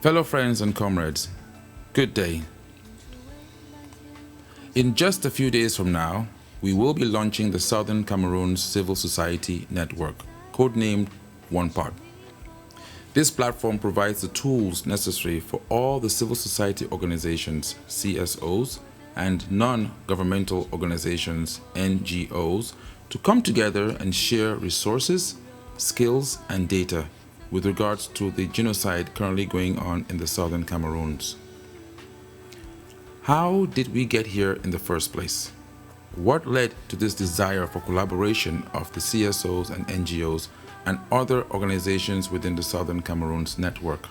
Fellow friends and comrades, good day. In just a few days from now, we will be launching the Southern Cameroons Civil Society Network, codenamed One Part. This platform provides the tools necessary for all the civil society organizations, CSOs, and non-governmental organizations, NGOs, to come together and share resources, skills, and data with regards to the genocide currently going on in the Southern Cameroons. How did we get here in the first place? What led to this desire for collaboration of the CSOs and NGOs and other organizations within the Southern Cameroons network?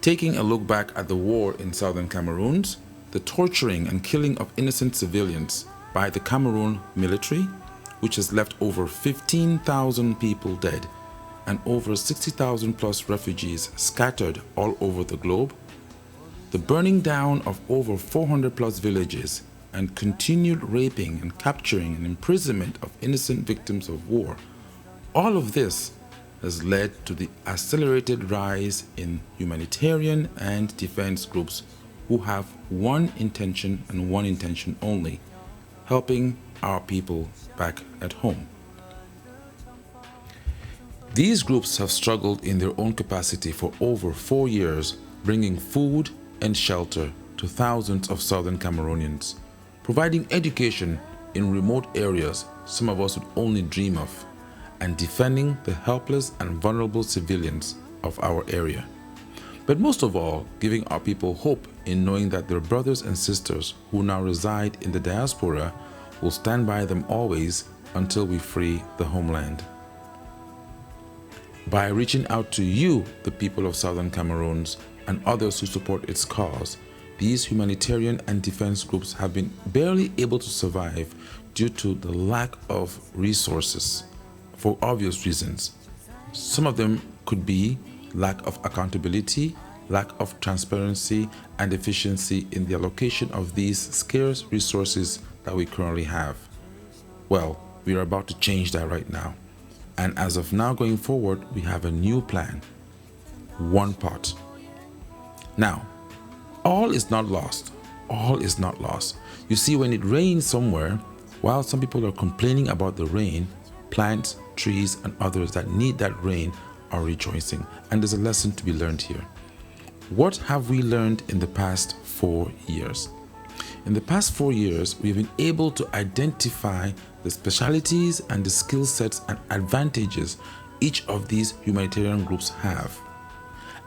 Taking a look back at the war in Southern Cameroons, the torturing and killing of innocent civilians by the Cameroon military, which has left over 15,000 people dead and over 60,000 plus refugees scattered all over the globe, the burning down of over 400 plus villages, and continued raping and capturing and imprisonment of innocent victims of war. All of this has led to the accelerated rise in humanitarian and defense groups who have one intention and one intention only: helping our people back at home. These groups have struggled in their own capacity for over 4 years, bringing food and shelter to thousands of Southern Cameroonians, providing education in remote areas some of us would only dream of, and defending the helpless and vulnerable civilians of our area. But most of all, giving our people hope in knowing that their brothers and sisters who now reside in the diaspora will stand by them always until we free the homeland. By reaching out to you, the people of Southern Cameroons, and others who support its cause, these humanitarian and defense groups have been barely able to survive due to the lack of resources, for obvious reasons. Some of them could be lack of accountability, lack of transparency, and efficiency in the allocation of these scarce resources that we currently have. Well, we are about to change that right now. And as of now going forward, we have a new plan. One Part. Now, all is not lost. All is not lost. You see, when it rains somewhere, while some people are complaining about the rain, plants, trees, and others that need that rain are rejoicing. And there's a lesson to be learned here. What have we learned in the past 4 years? In the past 4 years, we've been able to identify the specialities and the skill sets and advantages each of these humanitarian groups have.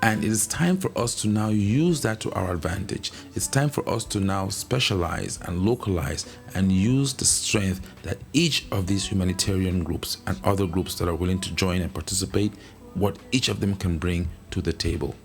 And it is time for us to now use that to our advantage. It's time for us to now specialize and localize and use the strength that each of these humanitarian groups and other groups that are willing to join and participate, what each of them can bring to the table.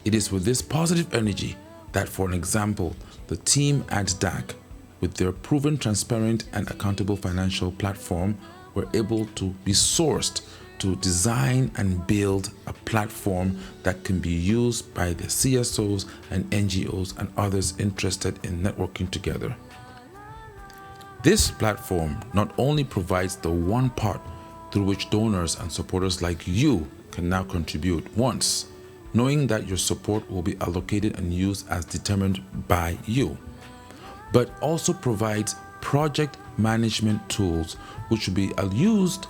It is with this positive energy that, for an example, the team at DAC, with their proven transparent and accountable financial platform, were able to be sourced to design and build a platform that can be used by the CSOs and NGOs and others interested in networking together. This platform not only provides the one part through which donors and supporters like you can now contribute once, knowing that your support will be allocated and used as determined by you, but also provides project management tools which will be used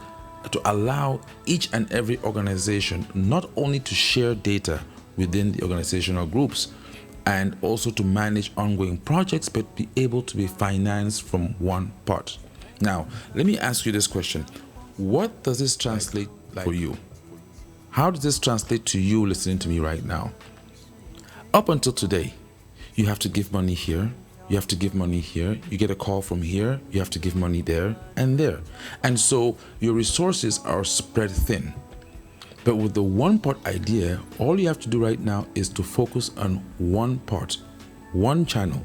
to allow each and every organization not only to share data within the organizational groups and also to manage ongoing projects, but be able to be financed from one part. Now, let me ask you this question. What does this translate like for you? How does this translate to you listening to me right now? Up until today, you have to give money here, you have to give money here, you get a call from here, you have to give money there and there. And so your resources are spread thin. But with the one part idea, all you have to do right now is to focus on one part, one channel,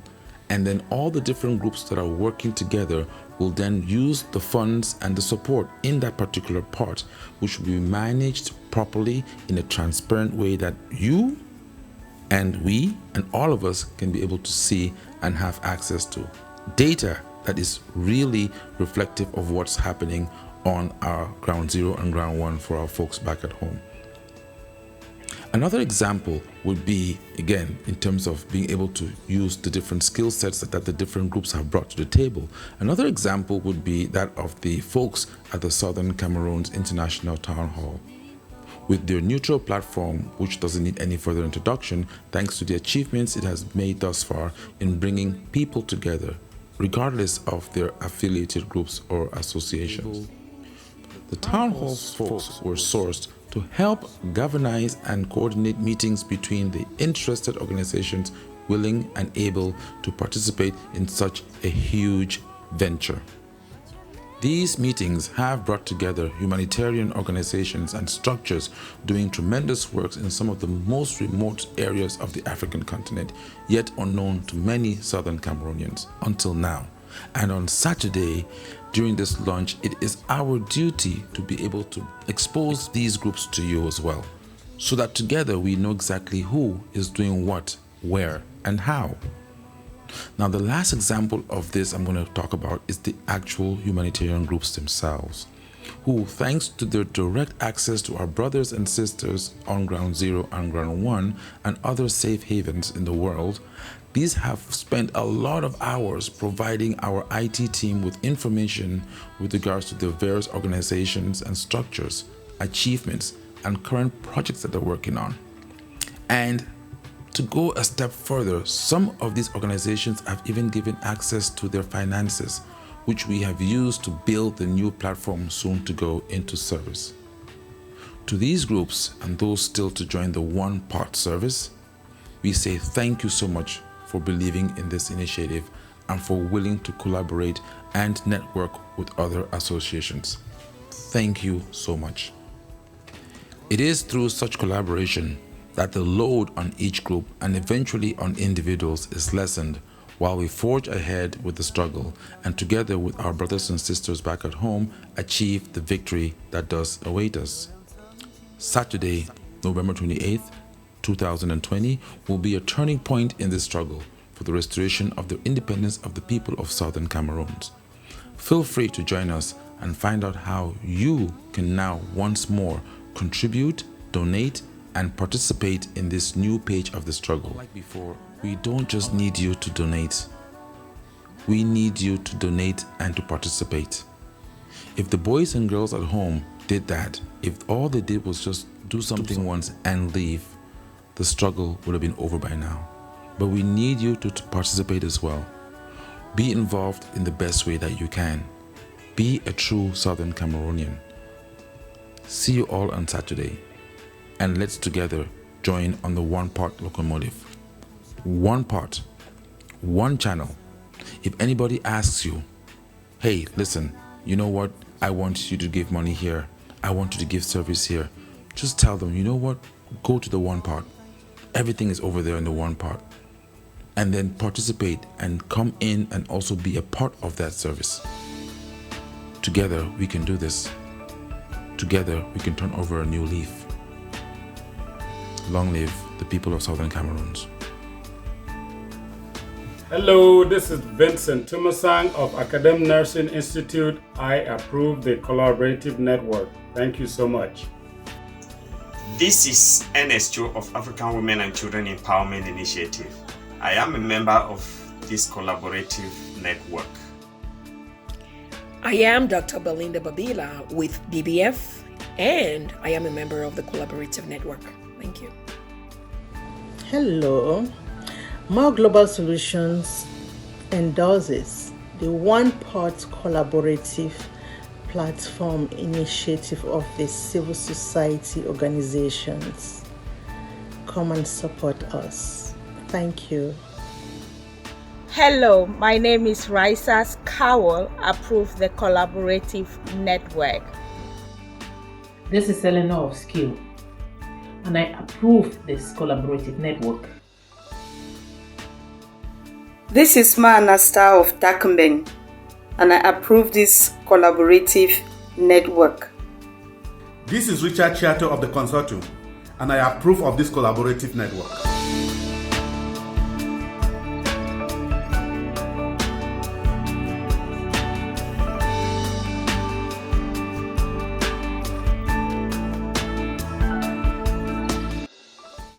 and then all the different groups that are working together will then use the funds and the support in that particular part, which will be managed properly in a transparent way that you and we and all of us can be able to see and have access to data that is really reflective of what's happening on our ground zero and ground one for our folks back at home. Another example would be, again, in terms of being able to use the different skill sets that the different groups have brought to the table. Another example would be that of the folks at the Southern Cameroons International Town Hall. With their neutral platform, which doesn't need any further introduction, thanks to the achievements it has made thus far in bringing people together, regardless of their affiliated groups or associations. The town hall's folks were sourced to help galvanize and coordinate meetings between the interested organizations willing and able to participate in such a huge venture. These meetings have brought together humanitarian organizations and structures doing tremendous work in some of the most remote areas of the African continent, yet unknown to many Southern Cameroonians until now. And on Saturday, during this launch, it is our duty to be able to expose these groups to you as well, so that together we know exactly who is doing what, where, and how. Now, the last example of this I'm going to talk about is the actual humanitarian groups themselves, who, thanks to their direct access to our brothers and sisters on Ground Zero and Ground One and other safe havens in the world, these have spent a lot of hours providing our IT team with information with regards to the various organizations and structures, achievements, and current projects that they're working on. And to go a step further, some of these organizations have even given access to their finances, which we have used to build the new platform soon to go into service. To these groups and those still to join the One Part service, we say thank you so much for believing in this initiative and for willing to collaborate and network with other associations. Thank you so much. It is through such collaboration that the load on each group and eventually on individuals is lessened while we forge ahead with the struggle and together with our brothers and sisters back at home achieve the victory that does await us. Saturday, November 28th, 2020 will be a turning point in this struggle for the restoration of the independence of the people of Southern Cameroons. Feel free to join us and find out how you can now once more contribute, donate, and participate in this new page of the struggle. Like before, we don't just need you to donate. We need you to donate and to participate. If the boys and girls at home did that, if all they did was just do something once and leave, the struggle would have been over by now. But we need you to participate as well. Be involved in the best way that you can. Be a true Southern Cameroonian. See you all on Saturday. And let's together join on the One Part locomotive. One part, one channel. If anybody asks you, hey, listen, you know what? I want you to give money here. I want you to give service here. Just tell them, you know what? Go to the One Part. Everything is over there in the One Part. And then participate and come in and also be a part of that service. Together, we can do this. Together, we can turn over a new leaf. Long live the people of Southern Cameroons. Hello, this is Vincent Tumasang of Academic Nursing Institute. I approve the collaborative network. Thank you so much. This is NSO of African Women and Children Empowerment Initiative. I am a member of this collaborative network. I am Dr. Belinda Babila with BBF, and I am a member of the collaborative network. Thank you. Hello. More Global Solutions endorses the One Part collaborative platform initiative of the civil society organizations. Come and support us. Thank you. Hello, my name is Raisa Cowell, approve the collaborative network. This is Eleanor of Skill, and I approve this collaborative network. This is Maanasta of Takumbeng, and I approve this collaborative network. This is Richard Chiato of the Consortium, and I approve of this collaborative network.